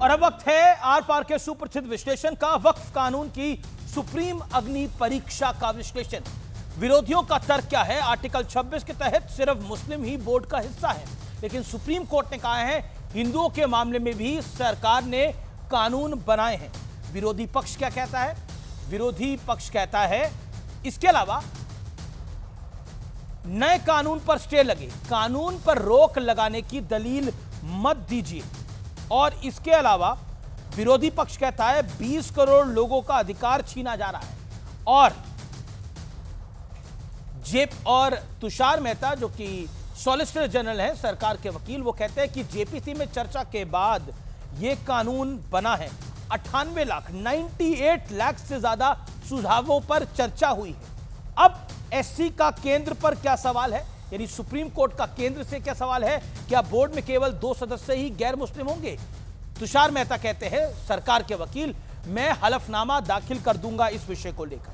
और अब वक्त है आर पार के सुप्रसिद्ध विश्लेषण का। वक्फ कानून की सुप्रीम अग्नि परीक्षा का विश्लेषण। विरोधियों का तर्क क्या है? आर्टिकल 26 के तहत सिर्फ मुस्लिम ही बोर्ड का हिस्सा है, लेकिन सुप्रीम कोर्ट ने कहा है हिंदुओं के मामले में भी सरकार ने कानून बनाए हैं। विरोधी पक्ष क्या कहता है? विरोधी पक्ष कहता है इसके अलावा नए कानून पर स्टे लगे, कानून पर रोक लगाने की दलील मत दीजिए। और इसके अलावा विरोधी पक्ष कहता है 20 करोड़ लोगों का अधिकार छीना जा रहा है। और तुषार मेहता जो कि सॉलिसिटर जनरल है, सरकार के वकील, वो कहते हैं कि जेपीसी में चर्चा के बाद यह कानून बना है। 98 लाख से ज्यादा सुझावों पर चर्चा हुई है। अब एससी का केंद्र पर क्या सवाल है, यानी सुप्रीम कोर्ट का केंद्र से क्या सवाल है? क्या बोर्ड में केवल 2 सदस्य ही गैर मुस्लिम होंगे? तुषार मेहता कहते हैं, सरकार के वकील, मैं हलफनामा दाखिल कर दूंगा इस विषय को लेकर।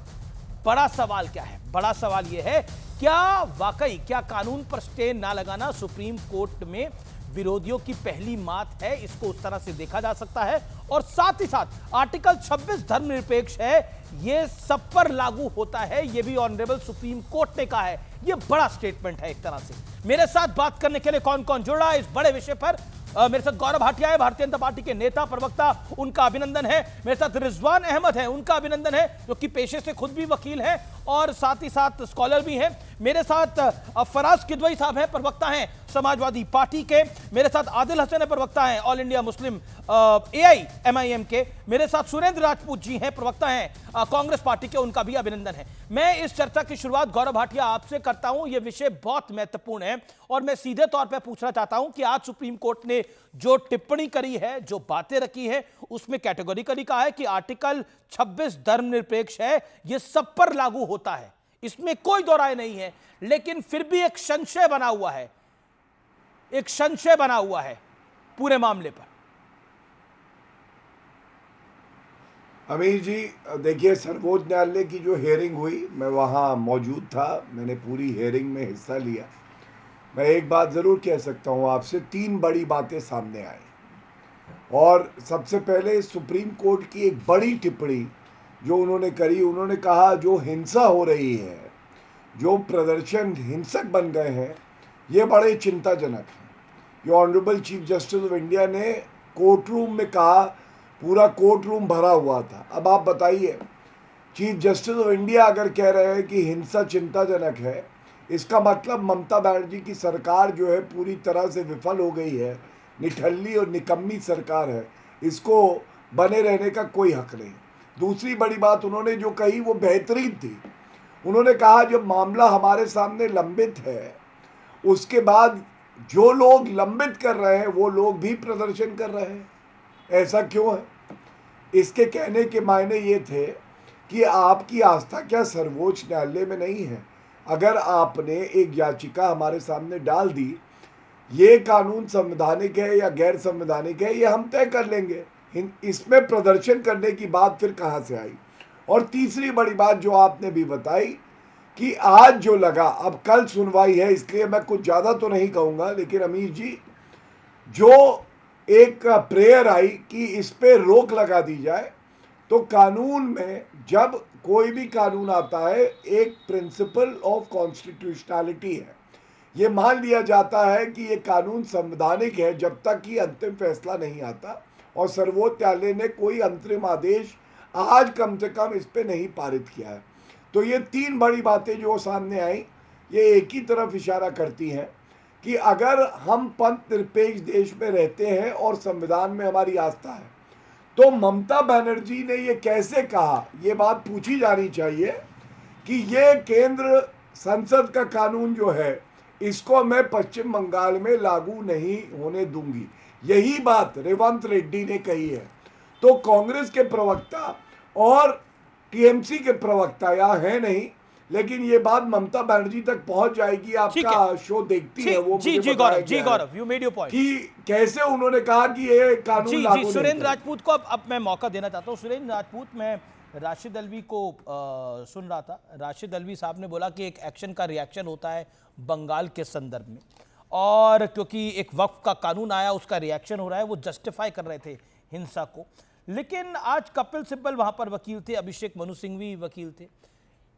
बड़ा सवाल क्या है? बड़ा सवाल यह है क्या कानून पर स्टे ना लगाना सुप्रीम कोर्ट में विरोधियों की पहली मात है? इसको उस तरह से देखा जा सकता है। और साथ ही साथ आर्टिकल 26 धर्मनिरपेक्ष है, यह सब पर लागू होता है, यह भी ऑनरेबल सुप्रीम कोर्ट ने कहा है। यह बड़ा स्टेटमेंट है एक तरह से। मेरे साथ बात करने के लिए कौन कौन जुड़ा है इस बड़े विषय पर? मेरे साथ गौरव भाटिया है, भारतीय जनता पार्टी के नेता प्रवक्ता, उनका अभिनंदन है। मेरे साथ रिजवान अहमद है, उनका अभिनंदन है, जो कि पेशे से खुद भी वकील हैं और साथ ही साथ स्कॉलर भी हैं। मेरे साथ फराज किदवई साहब हैं, प्रवक्ता हैं समाजवादी पार्टी के। मेरे साथ आदिल हसन है, प्रवक्ता हैं ऑल इंडिया मुस्लिम AIMIM के। मेरे साथ सुरेंद्र राजपूत जी हैं, प्रवक्ता हैं कांग्रेस पार्टी के, उनका भी अभिनंदन है। मैं इस चर्चा की शुरुआत गौरव भाटिया आपसे करता हूं। यह विषय बहुत महत्वपूर्ण है और मैं सीधे तौर पर पूछना चाहता हूं कि आज सुप्रीम कोर्ट ने जो टिप्पणी करी है, जो बातें रखी है, उसमें कैटेगोरिकली कहा है कि आर्टिकल 26 धर्मनिरपेक्ष है, यह सब पर लागू होता है, इसमें कोई दो राय नहीं है। लेकिन फिर भी एक संशय बना हुआ है, एक संशय बना हुआ है पूरे मामले पर। अमीर जी, देखिए, सर्वोच्च न्यायालय की जो हियरिंग हुई, मैं वहाँ मौजूद था, मैंने पूरी हियरिंग में हिस्सा लिया। मैं एक बात ज़रूर कह सकता हूँ आपसे, 3 बड़ी बातें सामने आई। और सबसे पहले सुप्रीम कोर्ट की एक बड़ी टिप्पणी जो उन्होंने करी, उन्होंने कहा जो हिंसा हो रही है, जो प्रदर्शन हिंसक बन गए हैं, ये बड़े चिंताजनक हैं। जो honourable chief justice of India ने कोर्ट रूम में कहा, पूरा कोर्ट रूम भरा हुआ था। अब आप बताइए, चीफ जस्टिस ऑफ इंडिया अगर कह रहे हैं कि हिंसा चिंताजनक है, इसका मतलब ममता बनर्जी की सरकार जो है पूरी तरह से विफल हो गई है, निठल्ली और निकम्मी सरकार है, इसको बने रहने का कोई हक नहीं। दूसरी बड़ी बात उन्होंने जो कही वो बेहतरीन थी। उन्होंने कहा जब मामला हमारे सामने लंबित है, उसके बाद जो लोग लंबित कर रहे हैं वो लोग भी प्रदर्शन कर रहे हैं, ऐसा क्यों है? इसके कहने के मायने ये थे कि आपकी आस्था क्या सर्वोच्च न्यायालय में नहीं है? अगर आपने एक याचिका हमारे सामने डाल दी, ये कानून संवैधानिक है या गैर संवैधानिक है, ये हम तय कर लेंगे। इसमें प्रदर्शन करने की बात फिर कहाँ से आई? और तीसरी बड़ी बात जो आपने भी बताई कि आज जो लगा, अब कल सुनवाई है, इसलिए मैं कुछ ज़्यादा तो नहीं कहूँगा, लेकिन अमीर जी, जो एक प्रेयर आई कि इस पे रोक लगा दी जाए, तो कानून में जब कोई भी कानून आता है, एक प्रिंसिपल ऑफ कॉन्स्टिट्यूशनैलिटी है। ये मान लिया जाता है कि ये कानून संवैधानिक है जब तक कि अंतिम फैसला नहीं आता, और सर्वोच्च न्यायालय ने कोई अंतरिम आदेश आज कम से कम इस पे नहीं पारित किया है। तो ये 3 बड़ी बातें जो सामने आई, ये एक ही तरफ इशारा करती हैं कि अगर हम पंथ निरपेक्ष देश में रहते हैं और संविधान में हमारी आस्था है, तो ममता बनर्जी ने ये कैसे कहा, ये बात पूछी जानी चाहिए कि ये केंद्र संसद का कानून जो है, इसको मैं पश्चिम बंगाल में लागू नहीं होने दूंगी। यही बात रेवंत रेड्डी ने कही है। तो कांग्रेस के प्रवक्ता और टीएमसी के प्रवक्ता यहाँ है नहीं, लेकिन ये बात ममता बनर्जी तक पहुंच जाएगी। आपका शो देखती है वो। जी गौरव, यू मेड योर पॉइंट कि कैसे उन्होंने कहा कि ये कानून लागू नहीं। सुरेंद्र राजपूत को अब मैं मौका देना चाहता हूँ। सुरेंद्र राजपूत, मैं राशिद अल्वी को सुन रहा था। राशिद अल्वी साहब ने बोला कि एक एक्शन का रिएक्शन होता है बंगाल के संदर्भ में, और क्योंकि एक वक्फ का कानून आया, उसका रिएक्शन हो रहा है, वो जस्टिफाई कर रहे थे हिंसा को। लेकिन आज कपिल सिब्बल वहां पर वकील थे, अभिषेक मनु सिंह भी वकील थे।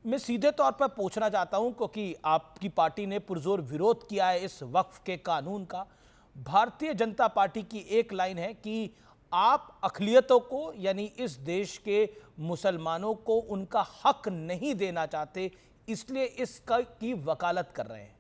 मैं सीधे तौर पर पूछना चाहता हूं, क्योंकि आपकी पार्टी ने पुरजोर विरोध किया है इस वक्फ के कानून का। भारतीय जनता पार्टी की एक लाइन है कि आप अक़लियतों को, यानी इस देश के मुसलमानों को उनका हक नहीं देना चाहते, इसलिए इसका की वकालत कर रहे हैं।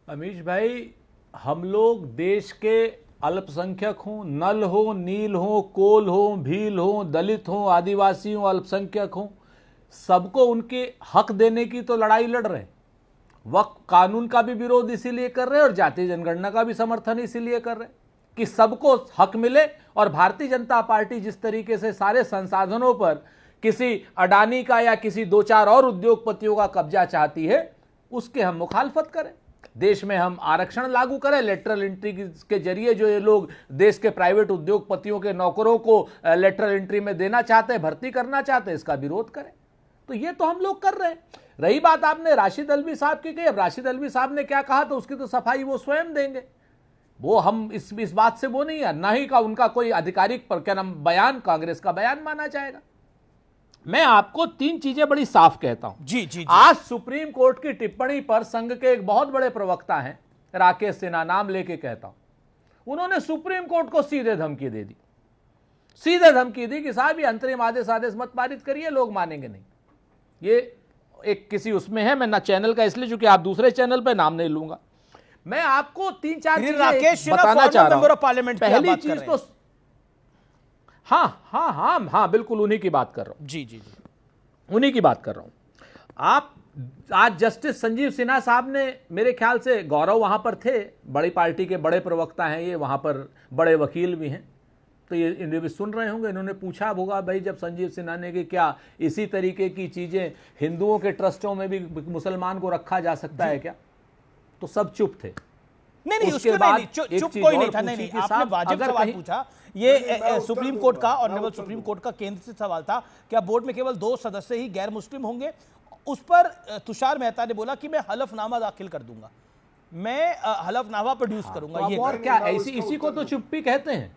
अमीश भाई, हम लोग देश के अल्पसंख्यक हों, नल हो, नील हो, कोल हो, भील हो, दलित हो, आदिवासी हो, अल्पसंख्यक हो, सबको उनके हक देने की तो लड़ाई लड़ रहे हैं। वक्फ कानून का भी विरोध इसीलिए कर रहे हैं और जातीय जनगणना का भी समर्थन इसीलिए कर रहे हैं कि सबको हक मिले। और भारतीय जनता पार्टी जिस तरीके से सारे संसाधनों पर किसी अडानी का या किसी दो चार और उद्योगपतियों का कब्जा चाहती है, उसके हम मुखालफत करें। देश में हम आरक्षण लागू करें, लेटरल एंट्री के जरिए जो ये लोग देश के प्राइवेट उद्योगपतियों के नौकरों को लेटरल एंट्री में देना चाहते हैं, भर्ती करना चाहते हैं, इसका विरोध करें। तो ये तो हम लोग कर रहे हैं। रही बात आपने राशिद अल्वी साहब की कही, अब राशिद अल्वी साहब ने क्या कहा तो उसकी तो सफाई वो स्वयं देंगे। वो हम इस बात से वो नहीं है, ना ही का उनका कोई आधिकारिक पर क्या नाम बयान कांग्रेस का बयान माना जाएगा। मैं आपको तीन चीजें बड़ी साफ कहता हूं। जी। आज सुप्रीम कोर्ट की टिप्पणी पर संघ के एक बहुत बड़े प्रवक्ता हैं, राकेश सिन्हा, नाम लेके कहता हूं, उन्होंने सुप्रीम कोर्ट को सीधे धमकी दे दी। सीधे धमकी दी कि साहब ये अंतरिम आदेश मत पारित करिए, लोग मानेंगे नहीं। ये एक किसी उसमें है, मैं ना चैनल का इसलिए चूंकि आप दूसरे चैनल पे नाम नहीं लूंगा। मैं आपको तीन चार चीजें बताना चाह रहा हूं। पहली चीज तो हाँ बिल्कुल उन्हीं की बात कर रहा हूं। जी, उन्हीं की बात कर रहा हूं। आप आज जस्टिस संजीव सिन्हा साहब ने, मेरे ख्याल से गौरव वहां पर थे, बड़ी पार्टी के बड़े प्रवक्ता हैं ये, वहां पर बड़े वकील भी हैं, तो ये इन्हें भी सुन रहे होंगे। इन्होंने पूछा होगा भाई जब संजीव सिन्हा ने कि क्या इसी तरीके की चीजें हिंदुओं के ट्रस्टों में भी मुसलमान को रखा जा सकता है क्या, तो सब चुप थे। नहीं, उसके बाद चुप कोई नहीं था। नहीं, आपने वाजिब सवाल पूछा। ये सुप्रीम कोर्ट का, ऑनरेबल सुप्रीम कोर्ट का केंद्र से सवाल था, क्या बोर्ड में केवल 2 सदस्य ही गैर मुस्लिम होंगे। उस पर तुषार मेहता ने बोला कि मैं हलफनामा दाखिल कर दूंगा, मैं हलफनामा प्रोड्यूस करूंगा। ये और क्या इसी को तो चुप्पी कहते हैं।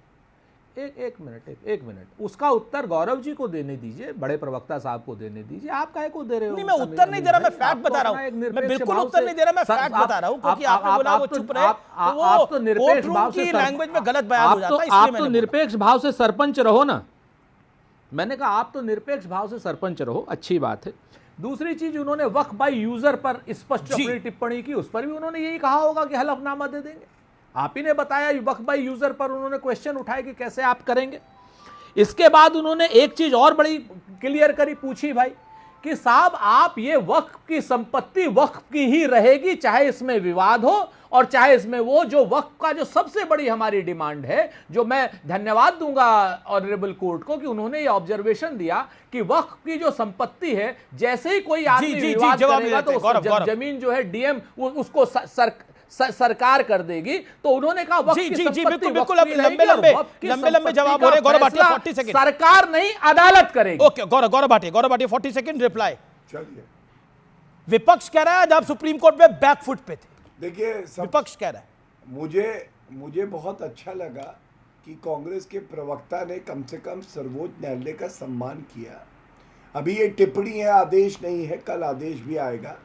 एक मिनट उसका उत्तर गौरव जी को देने दीजिए, बड़े प्रवक्ता साहब को देने दीजिए। आप काहे को दे रहे हो? नहीं, मैं उत्तर नहीं दे रहा, मैं फैक्ट बता रहा हूं। मैं बिल्कुल उत्तर नहीं दे रहा, मैं फैक्ट बता रहा हूं, क्योंकि आपने बोला वो चुप रहे, तो आप तो निरपेक्ष भाव से लैंग्वेज में गलत बयान हो जाता है, इसलिए आप तो निरपेक्ष भाव से सरपंच रहो ना। मैंने कहा आप तो निरपेक्ष भाव से सरपंच रहो, अच्छी बात है। दूसरी चीज, उन्होंने वक्फ बाय यूजर पर स्पष्ट अपनी टिप्पणी की, उस पर भी उन्होंने यही कहा होगा कि हलफनामा दे देंगे। आप ही ने बताया वक्फ बाय यूजर पर उन्होंने क्वेश्चन उठाए कि कैसे आप करेंगे। इसके बाद उन्होंने एक चीज और बड़ी क्लियर करी, पूछी भाई कि साहब आप ये वक्फ की संपत्ति वक्फ की ही रहेगी, चाहे इसमें विवाद हो और चाहे इसमें वो जो वक्फ का जो सबसे बड़ी हमारी डिमांड है, जो मैं धन्यवाद दूंगा ऑनरेबल कोर्ट को कि उन्होंने ये ऑब्जर्वेशन दिया कि वक्फ की जो संपत्ति है, जैसे ही कोई आदमी विवाद करेगा तो जमीन जो है डीएम उसको सरकार कर देगी। तो उन्होंने कहा वक्फ की संपत्ति बिल्कुल लंबे जवाब हो रहे। गौरव भाटिया 40 सेकंड। सरकार नहीं, अदालत करेगी। Okay, Gaurav Bhatia 40 second reply. चलिए, विपक्ष कह रहा है आज आप सुप्रीम कोर्ट में बैकफुट पे थे। देखिए, विपक्ष कह रहा है। मुझे बहुत अच्छा लगा कि कांग्रेस के प्रवक्ता ने कम से कम सर्वोच्च न्यायालय का सम्मान किया। अभी ये टिप्पणी है, आदेश नहीं है, कल आदेश भी आएगा।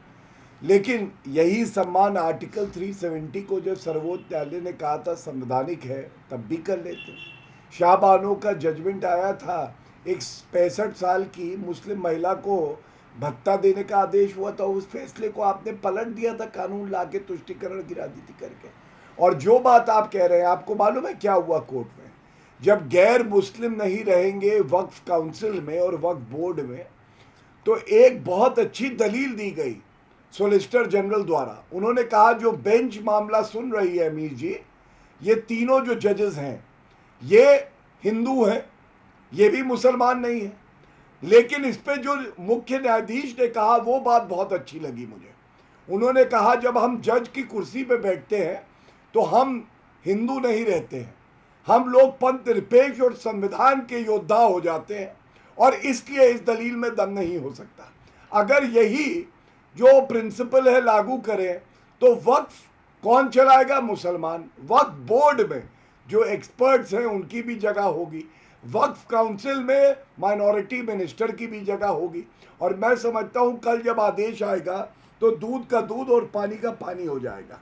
लेकिन यही सम्मान आर्टिकल 370 को जब सर्वोच्च न्यायालय ने कहा था संवैधानिक है, तब भी कर लेते। शाहबानो का जजमेंट आया था, एक 65 साल की मुस्लिम महिला को भत्ता देने का आदेश हुआ था, उस फैसले को आपने पलट दिया था कानून लाके, तुष्टीकरण की राजनीति करके। और जो बात आप कह रहे हैं, आपको मालूम है क्या हुआ कोर्ट में? जब गैर मुस्लिम नहीं रहेंगे वक्फ काउंसिल में और वक्फ बोर्ड में, तो एक बहुत अच्छी दलील दी गई सोलिसिटर जनरल द्वारा। उन्होंने कहा जो बेंच मामला सुन रही है अमीर जी, ये तीनों जो जजेस हैं ये हिंदू हैं, ये भी मुसलमान नहीं है, लेकिन इस पे जो मुख्य न्यायाधीश ने कहा वो बात बहुत अच्छी लगी मुझे। उन्होंने कहा जब हम जज की कुर्सी पे बैठते हैं तो हम हिंदू नहीं रहते हैं, हम लोग पंथ निरपेक्ष और संविधान के योद्धा हो जाते हैं, और इसलिए इस दलील में दम नहीं हो सकता। अगर यही जो प्रिंसिपल है लागू करें तो वक्फ कौन चलाएगा? मुसलमान। वक्फ बोर्ड में जो एक्सपर्ट्स हैं उनकी भी जगह होगी, वक्फ काउंसिल में माइनॉरिटी मिनिस्टर की भी जगह होगी, और मैं समझता हूं कल जब आदेश आएगा तो दूध का दूध और पानी का पानी हो जाएगा।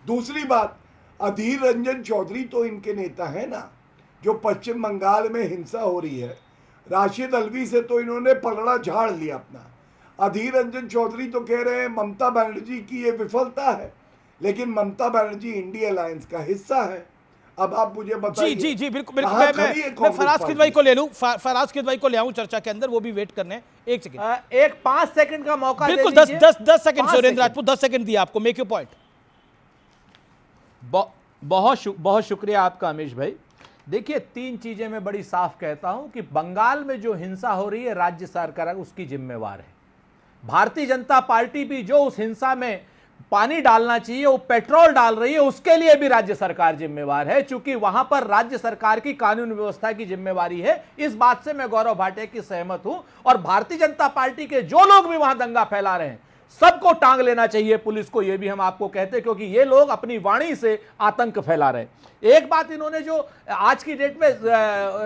दूसरी बात, अधीर रंजन चौधरी तो इनके नेता हैं ना, जो पश्चिम बंगाल में हिंसा हो रही है, राशिद अलवी से तो इन्होंने पलड़ा झाड़ लिया अपना। अधीर रंजन चौधरी तो कह रहे हैं ममता बनर्जी की ये विफलता है, लेकिन ममता बनर्जी इंडिया अलायंस का हिस्सा है। अब आप मुझे बताइए। जी जी जी बिल्कुल बिल्कुल। मैं फराज किदवई को ले लूं, फराज किदवई को ले आऊं चर्चा के अंदर, वो भी वेट करने हैं। एक सेकंड, एक 5 सेकंड का मौका बिल्कुल, दे दीजिए। 10 सेकंड सुरेंद्र राजपूत, 10 सेकंड दिया आपको, मेक योर पॉइंट। बहुत शुक्रिया आपका अमीश भाई। देखिए, 3 चीजें मैं बड़ी साफ कहता हूं कि बंगाल में जो हिंसा हो रही है राज्य सरकार उसकी जिम्मेवार है। भारतीय जनता पार्टी भी जो उस हिंसा में पानी डालना चाहिए वो पेट्रोल डाल रही है, उसके लिए भी राज्य सरकार जिम्मेवार है, क्योंकि वहां पर राज्य सरकार की कानून व्यवस्था की जिम्मेवारी है। इस बात से मैं गौरव भाटिया की सहमत हूं, और भारतीय जनता पार्टी के जो लोग भी वहां दंगा फैला रहे हैं सबको टांग लेना चाहिए पुलिस को, यह भी हम आपको कहते हैं, क्योंकि ये लोग अपनी वाणी से आतंक फैला रहे हैं। एक बात इन्होंने जो आज की डेट में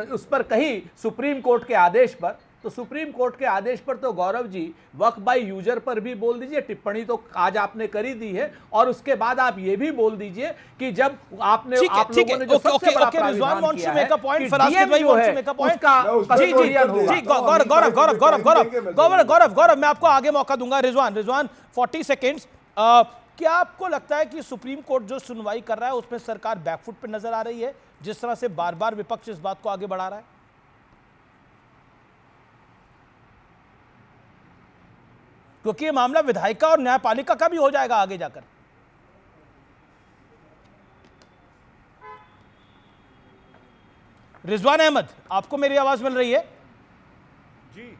उस पर कही सुप्रीम कोर्ट के आदेश पर, तो सुप्रीम कोर्ट के आदेश पर तो गौरव जी वक्फ बाय यूजर पर भी बोल दीजिए, टिप्पणी तो आज आपने करी दी है, और उसके बाद आप ये भी बोल दीजिए कि जब आपने आप लोगों ने जो सबसे बड़ा प्रावधान किया है गौरव, मैं आपको आगे मौका दूंगा। रिजवान 40 सेकेंड्स। क्या आपको लगता है कि सुप्रीम कोर्ट जो सुनवाई कर रहा है उसमें सरकार बैकफुट पर नजर आ रही है, जिस तरह से बार बार विपक्ष इस बात को आगे बढ़ा रहा है? क्योंकि ये मामला विधायिका और न्यायपालिका का भी हो जाएगा आगे जाकर। रिजवान अहमद, आपको मेरी आवाज मिल रही है? जी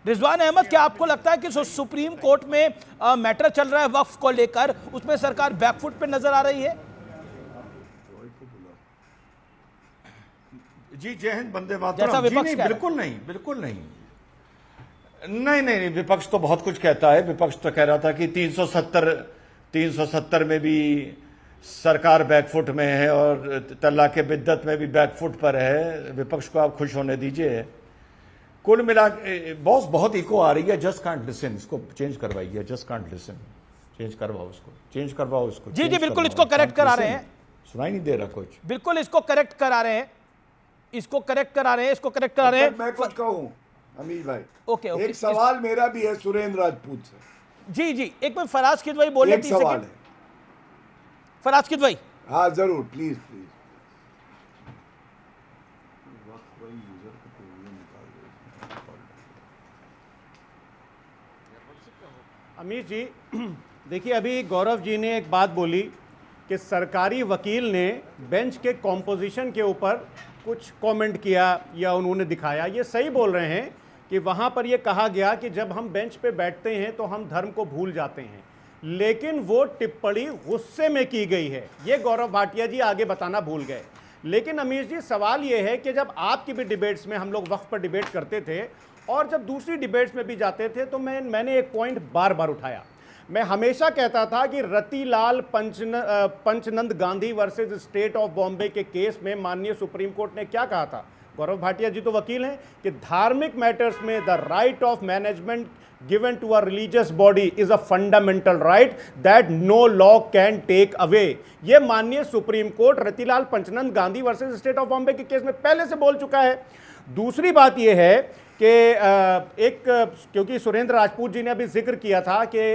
रिजवान अहमद, क्या आपको लगता है कि सुप्रीम कोर्ट में मैटर चल रहा है वक्फ को लेकर, उसमें सरकार बैकफुट पे नजर आ रही है? जी, जय हिंद, वंदे मातरम। जैसा विपक्ष नहीं, कह रहा है। बिल्कुल नहीं, बिल्कुल नहीं। नहीं, विपक्ष तो बहुत कुछ कहता है। विपक्ष तो कह रहा था कि 370 में भी सरकार बैकफुट में है और तलाक़ बिद्दत में भी बैकफुट पर है। विपक्ष को आप खुश होने दीजिए। कुल मिला बॉस बहुत इको आ रही है। जस्ट कांट लिसन, इसको चेंज करवाइए। जस्ट कांट लिसन, चेंज करवाओ उसको, चेंज करवाओ उसको। जी जी बिल्कुल, इसको करेक्ट करा रहे हैं। सुनाई नहीं दे रहा कुछ। बिल्कुल, इसको करेक्ट करा रहे हैं, इसको करेक्ट करा रहे हैं, इसको करेक्ट करा रहे हैं। मैं कुछ कहूं अमीर भाई? ओके, एक सवाल मेरा भी है सुरेंद्र राजपूत से। जी जी, एक मिनट, फराज किदवई बोले। एक सवाल है फराज किदवई। हाँ जरूर, प्लीज प्लीज। अमीर जी, देखिए, अभी गौरव जी ने एक बात बोली कि सरकारी वकील ने बेंच के कॉम्पोजिशन के ऊपर कुछ कमेंट किया या उन्होंने दिखाया। ये सही बोल रहे हैं कि वहाँ पर ये कहा गया कि जब हम बेंच पे बैठते हैं तो हम धर्म को भूल जाते हैं, लेकिन वो टिप्पणी गुस्से में की गई है। ये गौरव भाटिया जी आगे बताना भूल गए। लेकिन अमीर जी, सवाल ये है कि जब आपकी भी डिबेट्स में हम लोग वक्फ पर डिबेट करते थे और जब दूसरी डिबेट्स में भी जाते थे, तो मैंने एक पॉइंट बार बार उठाया। मैं हमेशा कहता था कि Ratilal Panchanand Gandhi versus state of Bombay के केस में माननीय सुप्रीम कोर्ट ने क्या कहा था? गौरव भाटिया जी तो वकील हैं, कि धार्मिक मैटर्स में the right of management given to a religious body is a fundamental right that no law can take away. ये माननीय supreme court Ratilal Panchanand Gandhi versus state of Bombay के केस में पहले से बोल चुका है। दूसरी बात यह है कि क्योंकि सुरेंद्र राजपूत जी ने अभी जिक्र किया था कि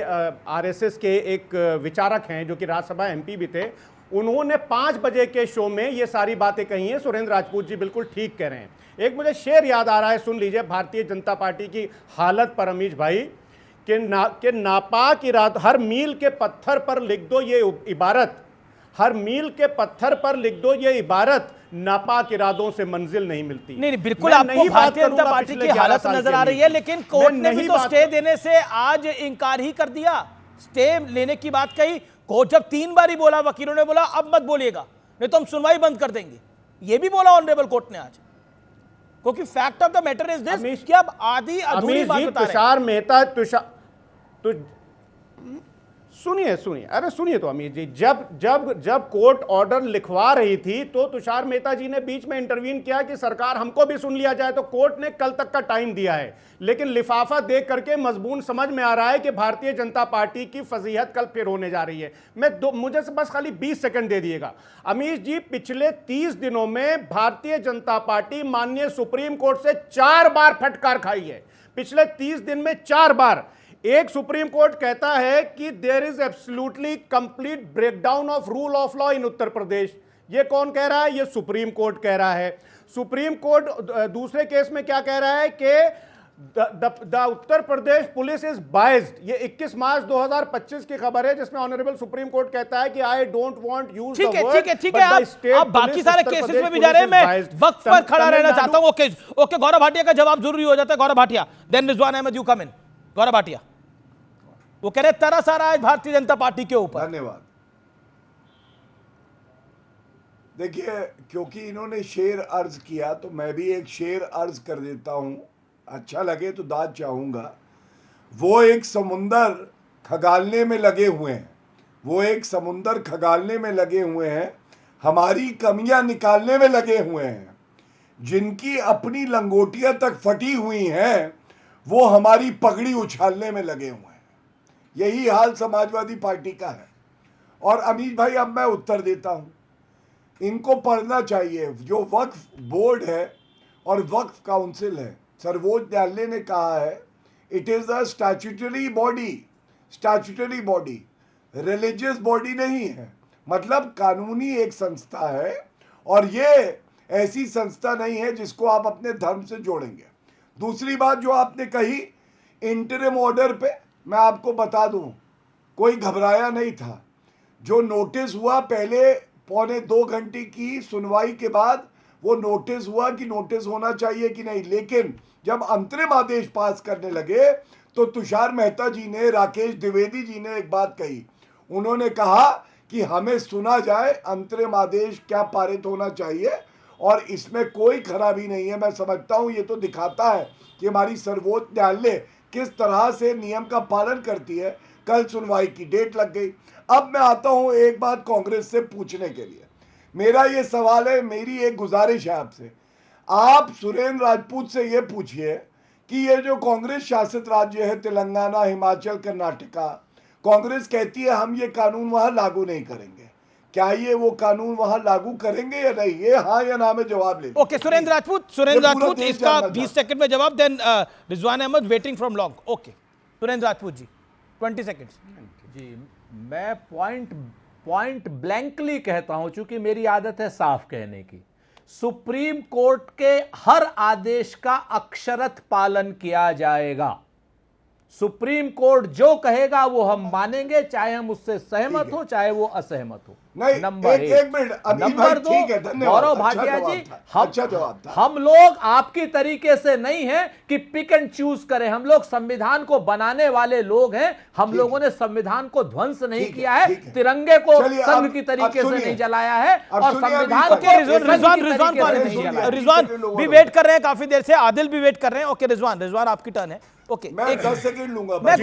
आरएसएस के एक विचारक हैं जो कि राज्यसभा एमपी भी थे, उन्होंने 5 बजे के शो में ये सारी बातें कही हैं। सुरेंद्र राजपूत जी बिल्कुल ठीक कह रहे हैं। एक मुझे शेर याद आ रहा है, सुन लीजिए, भारतीय जनता पार्टी की हालत पर अमीश भाई, कि नापाक इरादा, हर मील के पत्थर पर लिख दो ये इबारत, हर मील के पत्थर पर लिख दो ये इबारत, नापाक इरादों से मंजिल नहीं मिलती। नहीं, बिल्कुल आपको भारतीय जनता पार्टी की हालत नजर आ रही है, लेकिन कोर्ट ने भी तो स्टे देने से आज इनकार ही कर दिया। स्टे लेने की बात कही, कोर्ट जब 3 बार ही बोला, वकीलों ने बोला अब मत बोलिएगा नहीं तो हम सुनवाई बंद कर देंगे, ये भी बोला ऑनरेबल कोर्ट ने आज। क्योंकि fact of the matter is this कि अब आधी अधूरी बात बता रहे हैं। तुषार मेहता सुनिए सुनिए, अरे सुनिए तो अमीर जी, जब जब जब कोर्ट ऑर्डर लिखवा रही थी तो तुषार मेहता जी ने बीच में इंटरवीन किया कि सरकार हमको भी सुन लिया जाए, तो कोर्ट ने कल तक का टाइम दिया है। लेकिन लिफाफा देख करके मजबून समझ में आ रहा है कि भारतीय जनता पार्टी की फजीहत कल फिर होने जा रही है। मुझे से बस खाली 20 सेकंड दे दिएगा। अमीर जी, पिछले 30 दिनों में भारतीय जनता पार्टी माननीय सुप्रीम कोर्ट से 4 बार फटकार खाई है। पिछले 30 दिन में 4 बार। एक, सुप्रीम कोर्ट कहता है कि there is absolutely complete breakdown of rule of law in Uttar Pradesh. ये कौन कह रहा है? ये सुप्रीम कोर्ट कह रहा है। सुप्रीम कोर्ट दूसरे केस में क्या कह रहा है कि the Uttar Pradesh police is biased. ये 21 मार्च 2025 की खबर है, जिसमें ऑनरेबल सुप्रीम कोर्ट कहता है कि I don't want use the word. ठीक है, आप बाकी सारे केसेस में भी जा रहे हैं। मैं वक्त पर खड़ा रहना चाहता हूं। ओके, गौरव भाटिया का जवाब जरूरी हो जाता है। Gaurav Bhatia, then Rizwan Ahmed, you come in. Gaurav Bhatia, वो कह रहे तरह सारा आज भारतीय जनता पार्टी के ऊपर। धन्यवाद। देखिए, क्योंकि इन्होंने शेर अर्ज किया तो मैं भी एक शेर अर्ज कर देता हूं, अच्छा लगे तो दाद चाहूंगा। वो एक समुंदर खगालने में लगे हुए हैं, वो एक समुंदर खगालने में लगे हुए हैं, हमारी कमियां निकालने में लगे हुए हैं। जिनकी अपनी लंगोटियां तक फटी हुई हैं, वो हमारी पगड़ी उछालने में लगे हुए हैं। यही हाल समाजवादी पार्टी का है। और अमीर भाई, अब मैं उत्तर देता हूं, इनको पढ़ना चाहिए। जो वक्फ बोर्ड है और वक्फ काउंसिल है, सर्वोच्च न्यायालय ने कहा है it is a statutory body, statutory body, religious body नहीं है। मतलब कानूनी एक संस्था है, और ये ऐसी संस्था नहीं है जिसको आप अपने धर्म से जोड़ेंगे। दूसरी बात जो आपने कही, इंटरिम ऑर्डर पे मैं आपको बता दूं, कोई घबराया नहीं था। जो नोटिस हुआ, पहले 1.25 घंटे की सुनवाई के बाद वो नोटिस हुआ कि नोटिस होना चाहिए कि नहीं। लेकिन जब अंतरिम आदेश पास करने लगे तो तुषार मेहता जी ने, राकेश द्विवेदी जी ने एक बात कही। उन्होंने कहा कि हमें सुना जाए, अंतरिम आदेश क्या पारित होना चाहिए, और इसमें कोई खराबी नहीं है। मैं समझता हूं ये तो दिखाता है कि हमारी सर्वोच्च न्यायालय किस तरह से नियम का पालन करती है। कल सुनवाई की डेट लग गई। अब मैं आता हूं एक बात कांग्रेस से पूछने के लिए। मेरा ये सवाल है, मेरी एक गुजारिश है आपसे, आप सुरेंद्र राजपूत से ये पूछिए कि ये जो कांग्रेस शासित राज्य है, तेलंगाना, हिमाचल, कर्नाटका, कांग्रेस कहती है हम ये कानून वहां लागू नहीं करेंगे, क्या ये वो कानून वहां लागू करेंगे या नहीं? ये हाँ या ना में जवाब ले। ओके, सुरेंद्र राजपूत इसका 20 सेकंड में जवाब, then Rizwan Ahmed waiting from long. Okay, Surendra Rajput ji 20 seconds. जी, मैं पॉइंट ब्लैंकली कहता हूं, चूंकि मेरी आदत है साफ कहने की। सुप्रीम कोर्ट के हर आदेश का अक्षरशः पालन किया जाएगा। सुप्रीम कोर्ट जो कहेगा वो हम मानेंगे, चाहे हम उससे सहमत हो चाहे वो असहमत हो। नहीं, नंबर एक मिनट, नंबर दो, गौरव भाटिया जी, हम लोग आपकी तरीके से नहीं हैं कि पिक एंड चूज करें। हम लोग संविधान को बनाने वाले लोग हैं। हम लोगों ने संविधान को ध्वंस नहीं किया है, तिरंगे को संघ की तरीके से नहीं जलाया है, और संविधान रिजवान भी वेट कर रहे हैं काफी देर से, आदिल भी वेट कर रहे हैं। ओके रिजवान आपकी टर्न है। ओके, मैं 10 सेकंड लूंगा। मैं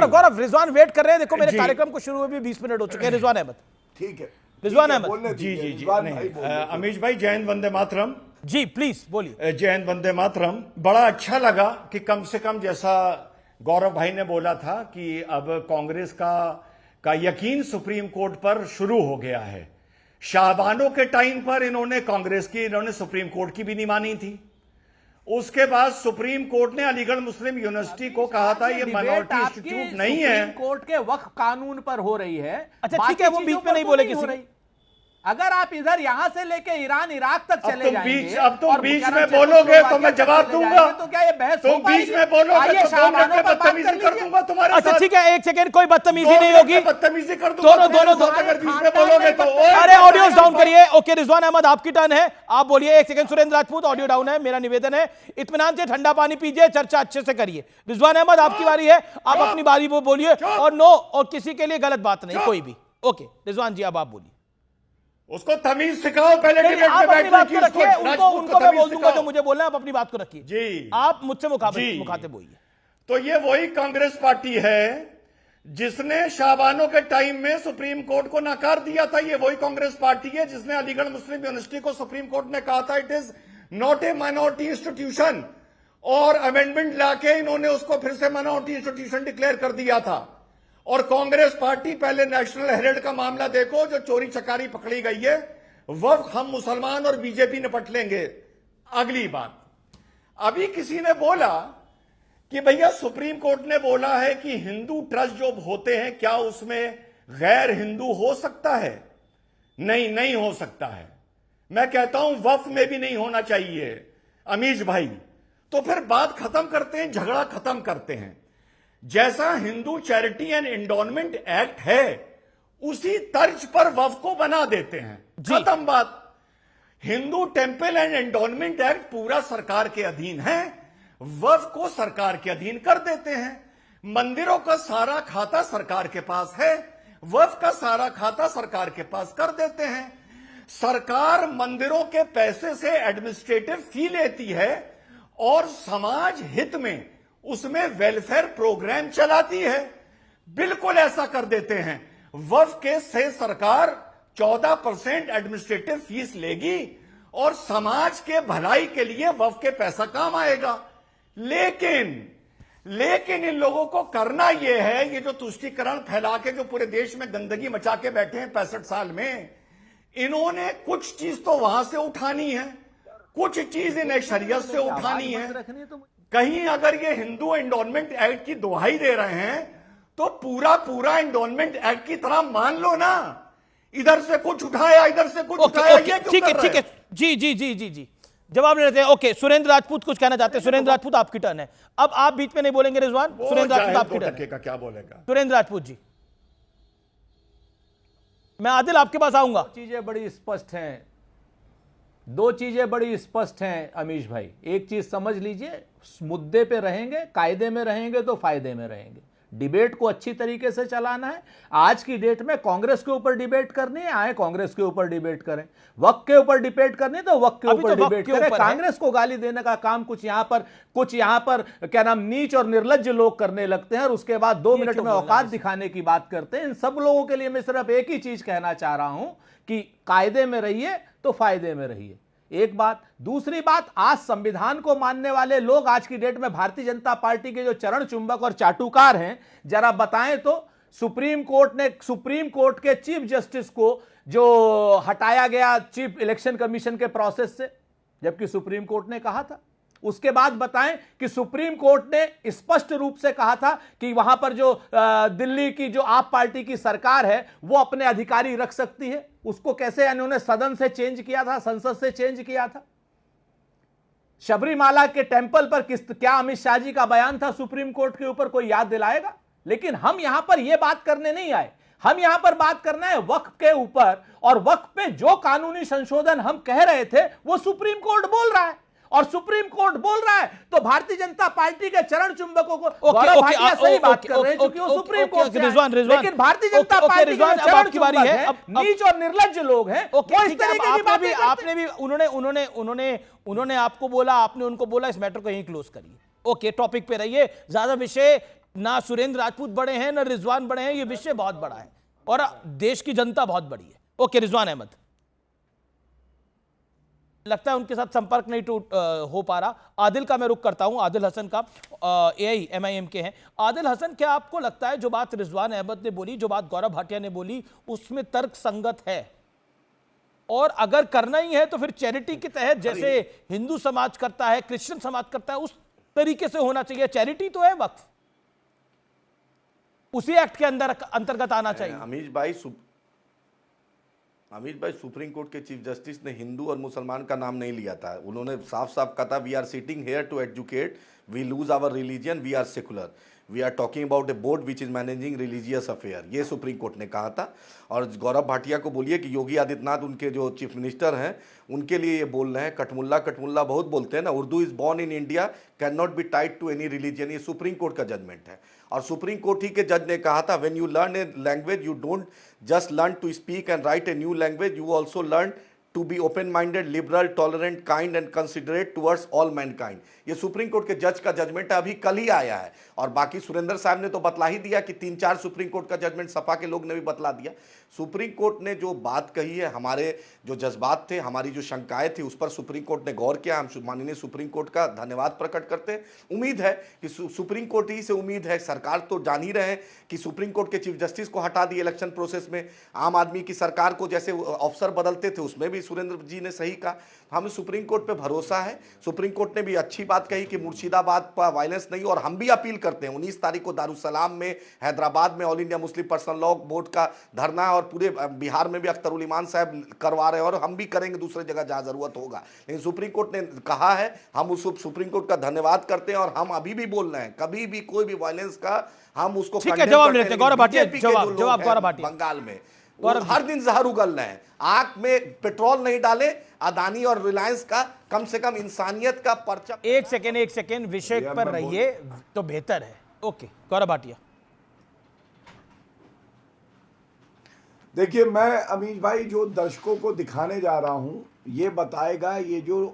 गौरव, रिजवान वेट कर रहे हैं। देखो मेरे कार्यक्रम को शुरू हुए भी 20 मिनट हो चुके हैं। रिजवान अहमद, ठीक है, रिजवान अहमद जी जी जी, अमीश भाई, जय हिंद, वंदे मातरम। जी प्लीज बोलिए। जय हिंद, वंदे मातरम। बड़ा अच्छा लगा कि कम से कम, जैसा गौरव भाई ने बोला था, कि अब कांग्रेस का यकीन सुप्रीम कोर्ट पर शुरू हो गया है। शाहबानों के टाइम पर इन्होंने सुप्रीम कोर्ट की भी नहीं मानी थी। उसके बाद सुप्रीम कोर्ट ने अलीगढ़ मुस्लिम यूनिवर्सिटी को कहा था ये माइनॉरिटी इंस्टीट्यूट नहीं है। सुप्रीम कोर्ट के वक्फ कानून पर हो रही है। अच्छा ठीक है, वो बीच में नहीं बोले किसी। अगर आप इधर यहां से लेके ईरान इराक तक चले जाएंगे, अब तुम बीच में बोलोगे तो मैं जवाब दूंगा। तो क्या ये बहस? तुम बीच में बोलोगे तो 2 मिनट में बदतमीजी कर दूंगा तुम्हारे साथ। अच्छा ठीक है, एक सेकंड, कोई बदतमीजी नहीं होगी, बदतमीजी कर दूंगा दोनों। अगर बीच में बोलोगे तो अरे ऑडियो डाउन करिए। ओके रिजवान अहमद आपकी टर्न है, आप बोलिए। एक second, Surendra Rajput audio down है, मेरा निवेदन है इत्मीनान से ठंडा पानी पीजिए, चर्चा अच्छे से करिए। रिजवान अहमद आपकी बारी है, आप अपनी बारी वो बोलिए, और नो और किसी के लिए गलत बात नहीं कोई भी। ओके रिजवान जी अब आप बोलिए। उसको तमीज सिखाओ पहले। आप अपनी बात को रखिए, उनको मैं बोल दूंगा जो मुझे बोलना है। आप अपनी बात को रखिए जी, आप मुझसे मुखातिब होइए। तो ये वही कांग्रेस पार्टी है जिसने शाहबानो के टाइम में सुप्रीम कोर्ट को नकार दिया था, ये वही कांग्रेस पार्टी है जिसने अलीगढ़ मुस्लिम यूनिवर्सिटी को सुप्रीम कोर्ट ने कहा था it is not a minority institution, और अमेंडमेंट लाके इन्होंने उसको फिर से माइनॉरिटी इंस्टीट्यूशन डिक्लेयर कर दिया था। और कांग्रेस पार्टी, पहले नेशनल हेराल्ड का मामला देखो, जो चोरी चकारी पकड़ी गई है, वफ हम मुसलमान और बीजेपी निपट लेंगे। अगली बात, अभी किसी ने बोला कि भैया सुप्रीम कोर्ट ने बोला है कि हिंदू ट्रस्ट जो होते हैं, क्या उसमें गैर हिंदू हो सकता है? नहीं, नहीं हो सकता है। मैं कहता हूं वफ में भी नहीं होना चाहिए अमीश भाई। तो फिर बात खत्म करते हैं, झगड़ा खत्म करते हैं। जैसा Hindu charity and endowment act है उसी तर्ज पर वफ को बना देते हैं, खत्म बात। Hindu temple and endowment act पूरा सरकार के अधीन है, वफ को सरकार के अधीन कर देते हैं। मंदिरों का सारा खाता सरकार के पास है, वफ का सारा खाता सरकार के पास कर देते हैं। सरकार मंदिरों के पैसे से एडमिनिस्ट्रेटिव फी लेती है और समाज हित में उसमें वेलफेयर प्रोग्राम चलाती है। बिल्कुल ऐसा कर देते हैं। वफ के से सरकार 14% एडमिनिस्ट्रेटिव फीस लेगी और समाज के भलाई के लिए वफ के पैसा काम आएगा। लेकिन इन लोगों को करना यह है, ये जो तुष्टीकरण फैला के जो पूरे देश में गंदगी मचा के बैठे हैं 65 साल में, इन्होंने कुछ चीज तो वहां से उठानी है, कुछ चीज इन्हें शरीयत से उठानी है। कहीं अगर ये हिंदू एंडोनमेंट एक्ट की दुहाई दे रहे हैं तो पूरा एंडोनमेंट एक्ट की तरह मान लो ना। इधर से कुछ उठाया, इधर से कुछ उठाया, ये क्यों ठीक कर है, रहे ठीक है, हैं? जी जी जी जी जी, जवाब ले लेते हैं। ओके, सुरेंद्र राजपूत कुछ कहना चाहते हैं। सुरेंद्र राजपूत आपकी टर्न है, अब आप बीच में नहीं बोलेंगे रिजवान। वो सुरेंद्र राजपूत जाहिल आपकी 2 टर्न टके है। का क्या बोलेगा? सुरेंद्र राजपूत जी, मैं आदिल आपके पास आऊंगा। चीजें बड़ी स्पष्ट हैं, 2 चीजें बड़ी स्पष्ट हैं अमीश भाई। एक चीज समझ लीजिए, मुद्दे पे रहेंगे, कायदे में रहेंगे तो फायदे में रहेंगे। डिबेट को अच्छी तरीके से चलाना है। आज की डेट में कांग्रेस के ऊपर डिबेट करनी है, आए कांग्रेस के ऊपर डिबेट करें। वक्त के ऊपर डिबेट करनी है तो वक्त के ऊपर डिबेट करें। कांग्रेस को गाली देने का काम कुछ यहां पर क्या नाम नीच और निर्लज्ज लोग करने लगते हैं और उसके बाद 2 मिनट में औकात दिखाने की बात करते हैं। इन सब लोगों के लिए मैं सिर्फ एक ही चीज कहना चाह रहा हूं कि कायदे में रहिए तो फायदे में रहिए, एक बात। दूसरी बात, आज संविधान को मानने वाले लोग आज की डेट में भारतीय जनता पार्टी के जो चरण चुंबक और चाटुकार हैं, जरा बताएं तो सुप्रीम कोर्ट के चीफ जस्टिस को जो हटाया गया चीफ इलेक्शन कमीशन के प्रोसेस से, जबकि सुप्रीम कोर्ट ने कहा था। उसके बाद बताएं कि सुप्रीम कोर्ट ने स्पष्ट रूप से कहा था कि वहां पर जो दिल्ली की जो आप पार्टी की सरकार है वो अपने अधिकारी रख सकती है। उसको कैसे इन्होंने सदन से चेंज किया था, संसद से चेंज किया था। शबरीमाला के टेंपल पर क्या अमित शाह जी का बयान था सुप्रीम कोर्ट के ऊपर, कोई याद दिलाएगा? लेकिन हम यहां पर यह बात करने नहीं आए, हम यहां पर बात करना है वक्फ के ऊपर। और वक्फ पे जो कानूनी संशोधन हम कह रहे थे वो सुप्रीम कोर्ट बोल रहा है, और सुप्रीम कोर्ट बोल रहा है तो भारतीय जनता पार्टी के चरण चुंबकों को गौरव भाटिया सही बात कर रहे हैं क्योंकि वो सुप्रीम कोर्ट से आए। लेकिन भारतीय जनता पार्टी के चरण चुंबक हैं, नीच और निर्लज्ज लोग हैं, वो इस तरीके की बातें आपने भी उन्होंने आपको बोला, आपने उनको बोला, इस मैटर को यहीं क्लोज करिए। ओके, टॉपिक पे रहिए। ज्यादा विषय ना सुरेंद्र राजपूत बड़े हैं ना रिजवान बड़े हैं, ये विषय बहुत बड़ा है और देश की जनता बहुत बड़ी है। ओके, रिजवान अहमद, लगता है उनके साथ संपर्क नहीं हो पा रहा। आदिल का मैं रुख करता हूं, आदिल हसन का, AIMIM के हैं। आदिल हसन, क्या आपको लगता है जो बात रिजवान अहमद ने बोली, जो बात गौरव भाटिया ने बोली, उसमें तर्क संगत है? और अगर करना ही है तो फिर चैरिटी के तहत जैसे हिंदू समाज करता है, क्रिश्चियन समाज करता है, उस तरीके से होना चाहिए। चैरिटी तो है, वक्फ उसी एक्ट के अंतर्गत आना चाहिए। अमीश भाई, सुप्रीम कोर्ट के चीफ जस्टिस ने हिंदू और मुसलमान का नाम नहीं लिया था। उन्होंने साफ साफ कहा था, we are sitting here to educate, we lose our religion, we are secular, we are talking about a board which is managing religious affair. ये सुप्रीम कोर्ट ने कहा था। और गौरव भाटिया को बोलिए कि योगी आदित्यनाथ उनके जो चीफ मिनिस्टर हैं उनके लिए ये बोल रहे हैं। कटमुल्ला बहुत बोलते हैं ना, Urdu is born in India, can not be tied to any religion. ये सुप्रीम कोर्ट का जजमेंट है। और सुप्रीम कोर्ट ही के जज ने कहा था, when you learn a language you don't just learn to speak and write a new language, you also learn to be open-minded, liberal, tolerant, kind and considerate towards all mankind. ये supreme court के जज का judgement अभी कल ही आया है और बाकी सुरेंद्र साहब ने तो बतला ही दिया कि 3-4 सुप्रीम कोर्ट का जजमेंट सपा के लोग ने भी बतला दिया। सुप्रीम कोर्ट ने जो बात कही है, हमारे जो जज्बात थे, हमारी जो शंकाएं थी, उस पर सुप्रीम कोर्ट ने गौर किया। हम माननीय सुप्रीम कोर्ट का धन्यवाद प्रकट करते हैं। उम्मीद है कि सुप्रीम कोर्ट ही से उम्मीद है, सरकार तो जान ही रहे हैं कि सुप्रीम कोर्ट के चीफ जस्टिस को हटा दिए इलेक्शन प्रोसेस में। आम आदमी की सरकार को जैसे अफसर बदलते थे उसमें भी सुरेंद्र जी ने सही कहा। हमें सुप्रीम कोर्ट पे भरोसा है। सुप्रीम कोर्ट ने भी अच्छी बात कही कि मुर्शिदाबाद पर वायलेंस नहीं, और हम भी अपील करते हैं 19 तारीख को दारुसलाम में, हैदराबाद में all India Muslim personal law board का धरना है और पूरे बिहार में भी अख्तरुल ईमान साहब करवा रहे हैं और हम भी करेंगे दूसरे जगह जहां जरूरत होगा। लेकिन सुप्रीम कोर्ट ने कहा है, हम उस सुप्रीम कोर्ट का धन्यवाद करते हैं और हम अभी भी बोल रहे हैं, कभी भी कोई भी वायलेंस का हम उसको ठीक है, जवाब लेते हैं। गौरव भाटिया, जवाब गौरव भाटिया। बंगाल में हर दिन जहर उगल रहे हैं, आंख में पेट्रोल नहीं डाले अदानी और रिलायंस का, कम से कम इंसानियत का पर्चा। एक सेकेंड विषय पर रहिए तो बेहतर है। ओके, गौरव भाटिया। देखिए, मैं अमीश भाई जो दर्शकों को दिखाने जा रहा हूं, ये बताएगा ये जो